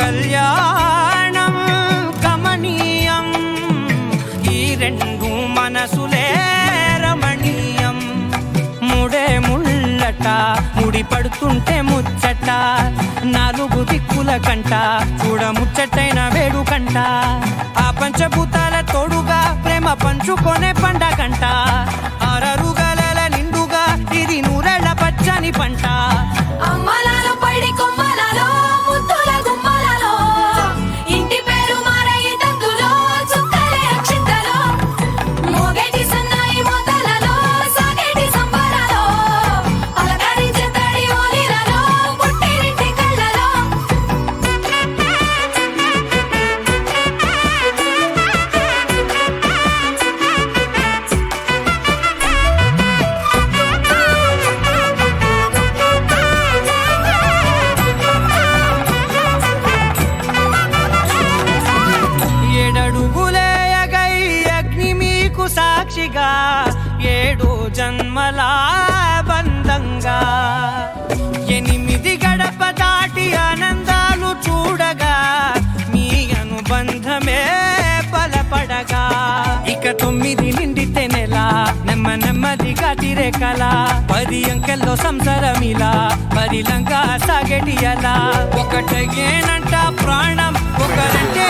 కళ్యాణం కమనీయం, ఈ రెండు మనసులే రమణీయం. ముడే ముళ్ళట ముడి పడుతుంటే ముచ్చట, నాలుగు దిక్కుల కంట చూడ ముచ్చటైన వేడుకంట. ఆ పంచభూతాల తోడుగా ప్రేమ పంచుకొనే పండగంట. ఆరరుగల నిండుగా ఇది నూరెళ్ళ పచ్చని పంట. అమ్మలాలో పడి కొమ్మలలో ముద్దుల గుమ్మలలో, ఇంటి పేరు మారయి తందులో చుక్కలే అక్షింతలో, మోగేటి సన్నాయి మోతలలో సాగేటి సంబరాలో, అలకరించే తడి ఓలిలలో పుట్టినింటి కళ్ళలో. ఏడడుగులేయగై అగ్ని మీకు సాక్షిగా, ఏడు జన్మల బంధంగా. 8 గడప దాటి ఆనందాలు చూడగా, మీ అనుబంధమే బలపడగా. ఇక 9 నిండితే నెల నెమ్మదిగా తిరేకల, 10 అంకెల్లో సంసారమిలా పరిలంగా సాగేటి అలా. ఒకటేనంట ప్రాణం ఒకరంటే